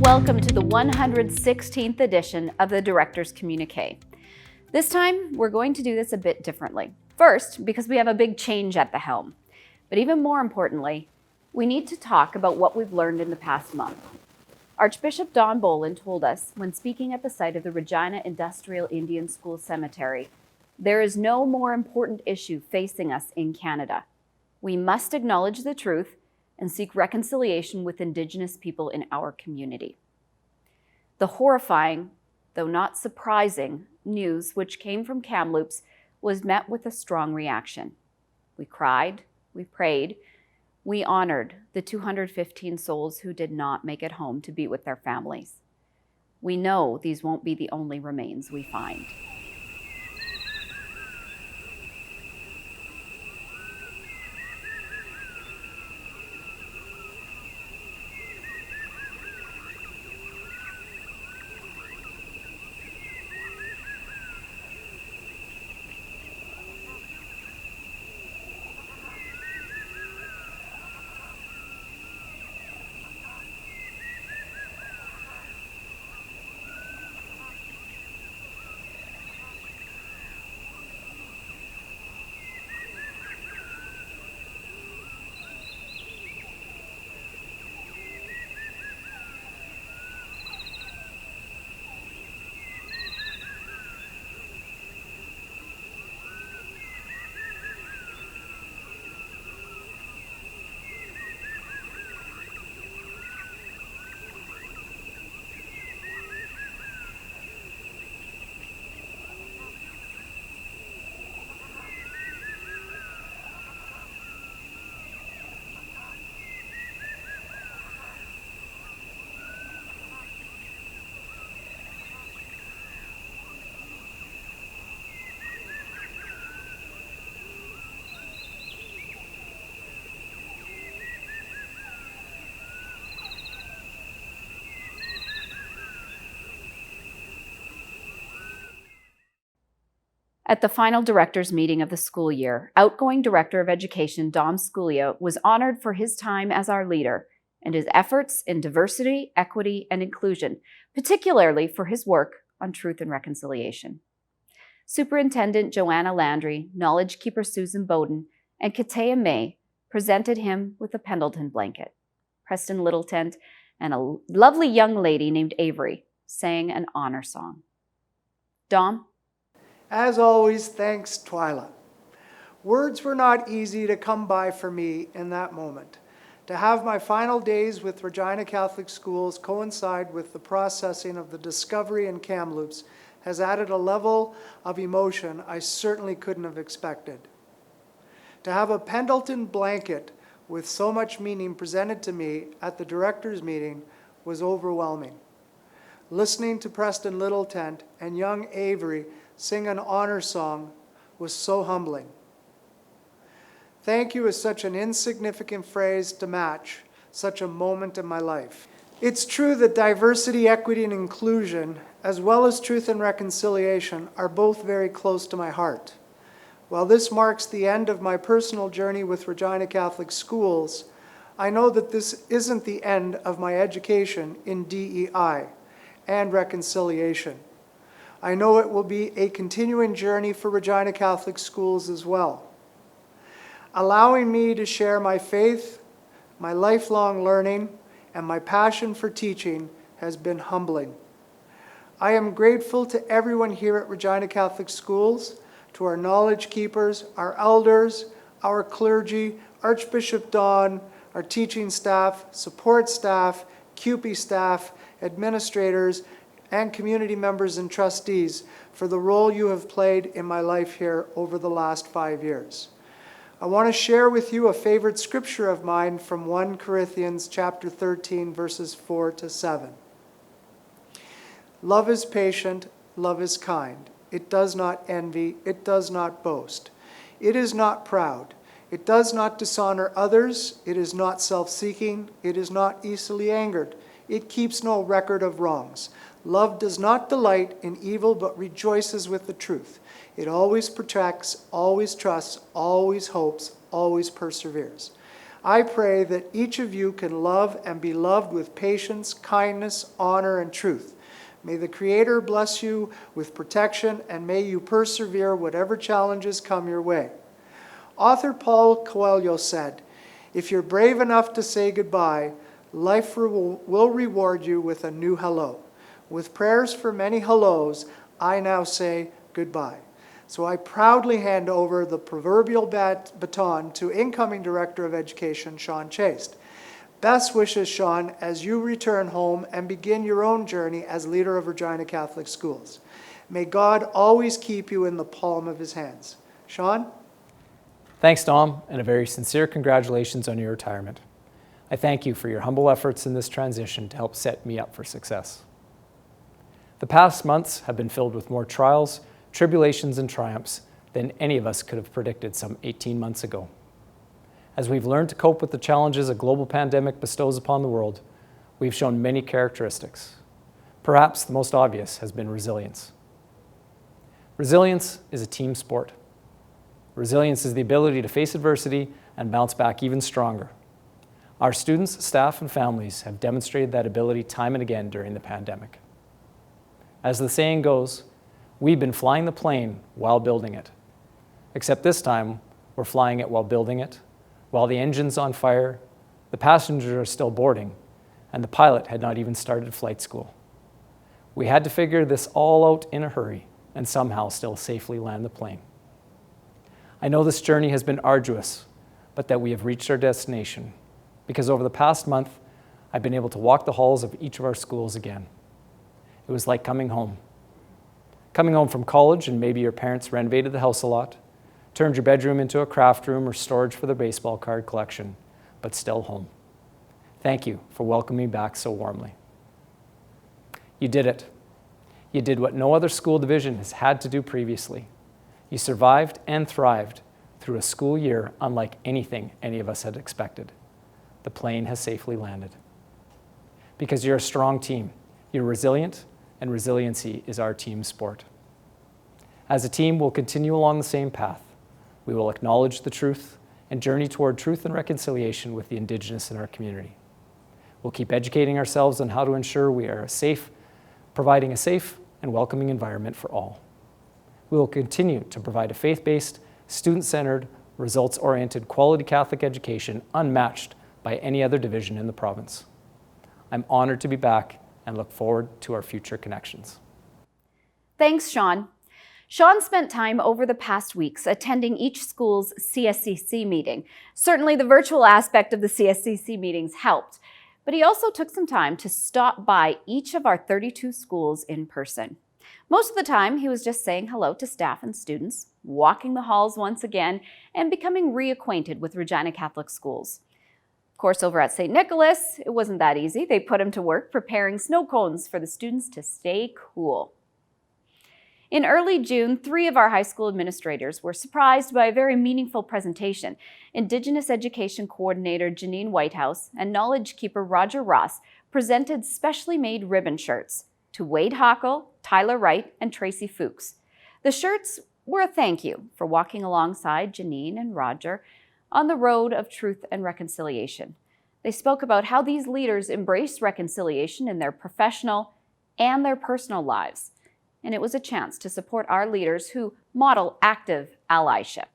welcome to the 116th edition of the Director's Communique. This time, we're going to do this a bit differently. First, because we have a big change at the helm. But even more importantly, we need to talk about what we've learned in the past month. Archbishop Don Bolin told us, when speaking at the site of the Regina Industrial Indian School Cemetery, there is no more important issue facing us in Canada. We must acknowledge the truth and seek reconciliation with Indigenous people in our community. The horrifying, though not surprising, news which came from Kamloops was met with a strong reaction. We cried, we prayed, we honored the 215 souls who did not make it home to be with their families. We know these won't be the only remains we find. At the final directors' meeting of the school year, outgoing Director of Education Dom Sculia was honored for his time as our leader and his efforts in diversity, equity, and inclusion, particularly for his work on truth and reconciliation. Superintendent Joanna Landry, Knowledge Keeper Susan Bowden, and Katea May presented him with a Pendleton blanket. Preston Littleton and a lovely young lady named Avery sang an honor song. Dom? As always, thanks, Twyla. Words were not easy to come by for me in that moment. To have my final days with Regina Catholic Schools coincide with the processing of the discovery in Kamloops has added a level of emotion I certainly couldn't have expected. To have a Pendleton blanket with so much meaning presented to me at the directors' meeting was overwhelming. Listening to Preston Littleton and young Avery sing an honor song was so humbling. Thank you is such an insignificant phrase to match such a moment in my life. It's true that diversity, equity, and inclusion, as well as truth and reconciliation, are both very close to my heart. While this marks the end of my personal journey with Regina Catholic Schools, I know that this isn't the end of my education in DEI and reconciliation. I know it will be a continuing journey for Regina Catholic Schools as well. Allowing me to share my faith, my lifelong learning, and my passion for teaching has been humbling. I am grateful to everyone here at Regina Catholic Schools, to our knowledge keepers, our elders, our clergy, Archbishop Don, our teaching staff, support staff, CUPE staff, administrators, and community members and trustees for the role you have played in my life here over the last 5 years. I want to share with you a favorite scripture of mine from 1 Corinthians chapter 13, verses 4 to 7. Love is patient, love is kind. It does not envy, it does not boast. It is not proud. It does not dishonor others. It is not self-seeking. It is not easily angered. It keeps no record of wrongs. Love does not delight in evil, but rejoices with the truth. It always protects, always trusts, always hopes, always perseveres. I pray that each of you can love and be loved with patience, kindness, honor, and truth. May the Creator bless you with protection, and may you persevere whatever challenges come your way. Author Paul Coelho said, "If you're brave enough to say goodbye, life will reward you with a new hello." With prayers for many hellos, I now say goodbye. So I proudly hand over the proverbial baton to incoming Director of Education, Sean Chaste. Best wishes, Sean, as you return home and begin your own journey as leader of Regina Catholic Schools. May God always keep you in the palm of his hands. Sean? Thanks, Dom, and a very sincere congratulations on your retirement. I thank you for your humble efforts in this transition to help set me up for success. The past months have been filled with more trials, tribulations, and triumphs than any of us could have predicted some 18 months ago. As we've learned to cope with the challenges a global pandemic bestows upon the world, we've shown many characteristics. Perhaps the most obvious has been resilience. Resilience is a team sport. Resilience is the ability to face adversity and bounce back even stronger. Our students, staff, and families have demonstrated that ability time and again during the pandemic. As the saying goes, we've been flying the plane while building it. Except this time, we're flying it while building it, while the engine's on fire, the passengers are still boarding, and the pilot had not even started flight school. We had to figure this all out in a hurry and somehow still safely land the plane. I know this journey has been arduous, but that we have reached our destination, because over the past month, I've been able to walk the halls of each of our schools again. It was like coming home. Coming home from college and maybe your parents renovated the house a lot, turned your bedroom into a craft room or storage for their baseball card collection, but still home. Thank you for welcoming me back so warmly. You did it. You did what no other school division has had to do previously. You survived and thrived through a school year unlike anything any of us had expected. The plane has safely landed. Because you're a strong team, you're resilient, and resiliency is our team sport. As a team, we'll continue along the same path. We will acknowledge the truth and journey toward truth and reconciliation with the Indigenous in our community. We'll keep educating ourselves on how to ensure we are providing a safe and welcoming environment for all. We will continue to provide a faith-based, student-centered, results-oriented, quality Catholic education unmatched by any other division in the province. I'm honored to be back and look forward to our future connections. Thanks, Sean. Sean spent time over the past weeks attending each school's CSCC meeting. Certainly the virtual aspect of the CSCC meetings helped, but he also took some time to stop by each of our 32 schools in person. Most of the time, he was just saying hello to staff and students, walking the halls once again, and becoming reacquainted with Regina Catholic Schools. Of course, over at St. Nicholas, it wasn't that easy. They put him to work preparing snow cones for the students to stay cool. In early June, 3 of our high school administrators were surprised by a very meaningful presentation. Indigenous Education Coordinator Janine Whitehouse and Knowledge Keeper Roger Ross presented specially made ribbon shirts to Wade Hockle, Tyler Wright, and Tracy Fuchs. The shirts were a thank you for walking alongside Janine and Roger on the road of truth and reconciliation. They spoke about how these leaders embrace reconciliation in their professional and their personal lives. And it was a chance to support our leaders who model active allyship.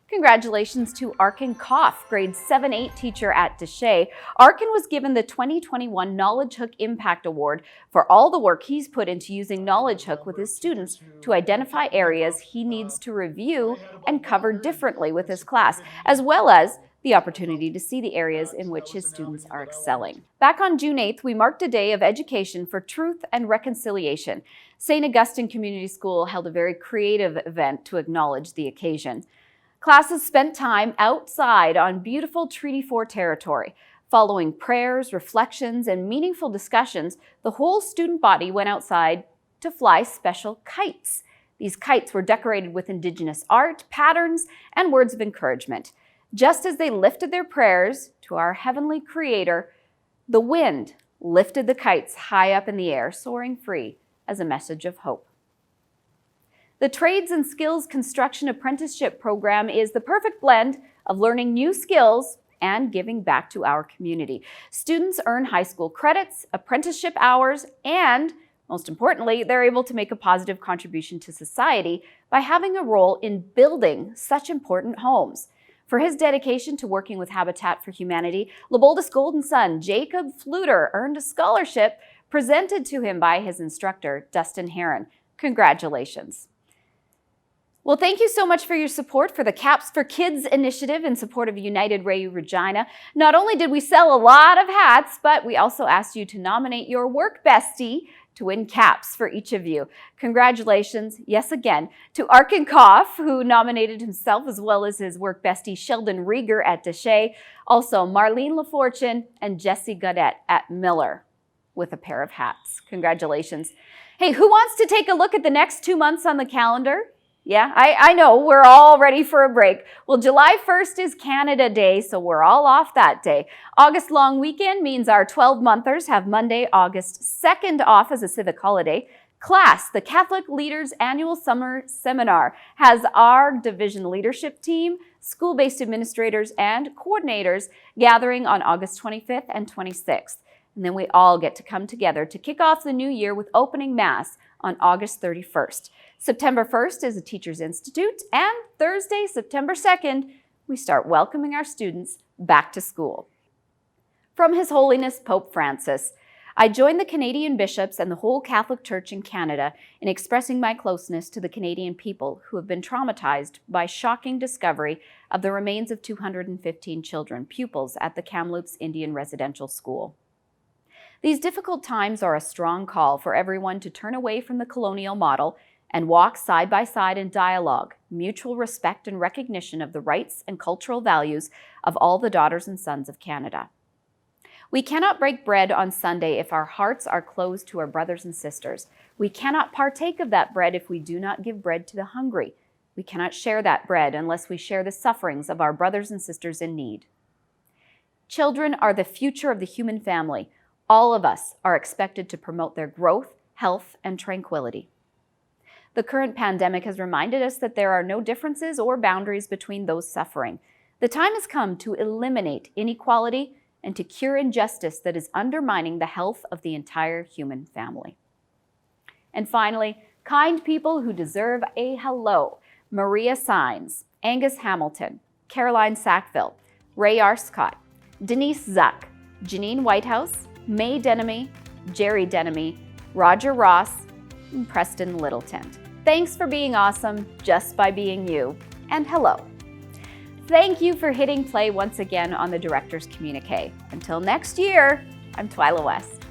Congratulations to Arkin Koff, grade 7-8 teacher at Deshay. Arkin was given the 2021 Knowledge Hook Impact Award for all the work he's put into using Knowledge Hook with his students to identify areas he needs to review and cover differently with his class, as well as the opportunity to see the areas in which his students are excelling. Back on June 8th, we marked a day of education for truth and reconciliation. St. Augustine Community School held a very creative event to acknowledge the occasion. Classes spent time outside on beautiful Treaty 4 territory. Following prayers, reflections, and meaningful discussions, the whole student body went outside to fly special kites. These kites were decorated with Indigenous art, patterns, and words of encouragement. Just as they lifted their prayers to our heavenly Creator, the wind lifted the kites high up in the air, soaring free as a message of hope. The Trades and Skills Construction Apprenticeship Program is the perfect blend of learning new skills and giving back to our community. Students earn high school credits, apprenticeship hours, and most importantly, they're able to make a positive contribution to society by having a role in building such important homes. For his dedication to working with Habitat for Humanity, Leopoldus' golden son, Jacob Fluter, earned a scholarship presented to him by his instructor, Dustin Heron. Congratulations. Well, thank you so much for your support for the Caps for Kids initiative in support of United Way Regina. Not only did we sell a lot of hats, but we also asked you to nominate your work bestie to win caps for each of you. Congratulations, yes again, to Arkin Koff, who nominated himself as well as his work bestie Sheldon Rieger at Deshay, also Marlene LaFortune and Jesse Gaudette at Miller with a pair of hats. Congratulations. Hey, who wants to take a look at the next 2 months on the calendar? Yeah, I know, we're all ready for a break. Well, July 1st is Canada Day, so we're all off that day. August long weekend means our 12-monthers have Monday, August 2nd off as a civic holiday. Class, the Catholic Leaders Annual Summer Seminar, has our division leadership team, school-based administrators, and coordinators gathering on August 25th and 26th. And then we all get to come together to kick off the new year with opening Mass on August 31st. September 1st is a Teachers Institute, and Thursday, September 2nd, we start welcoming our students back to school. From His Holiness Pope Francis, I join the Canadian bishops and the whole Catholic Church in Canada in expressing my closeness to the Canadian people who have been traumatized by shocking discovery of the remains of 215 children, pupils at the Kamloops Indian Residential School. These difficult times are a strong call for everyone to turn away from the colonial model and walk side by side in dialogue, mutual respect and recognition of the rights and cultural values of all the daughters and sons of Canada. We cannot break bread on Sunday if our hearts are closed to our brothers and sisters. We cannot partake of that bread if we do not give bread to the hungry. We cannot share that bread unless we share the sufferings of our brothers and sisters in need. Children are the future of the human family. All of us are expected to promote their growth, health, and tranquility. The current pandemic has reminded us that there are no differences or boundaries between those suffering. The time has come to eliminate inequality and to cure injustice that is undermining the health of the entire human family. And finally, kind people who deserve a hello: Maria Sines, Angus Hamilton, Caroline Sackville, Ray Arscott, Denise Zuck, Janine Whitehouse, May Denemy, Jerry Denemy, Roger Ross, and Preston Littleton. Thanks for being awesome just by being you, and hello. Thank you for hitting play once again on the Director's Communique. Until next year, I'm Twyla West.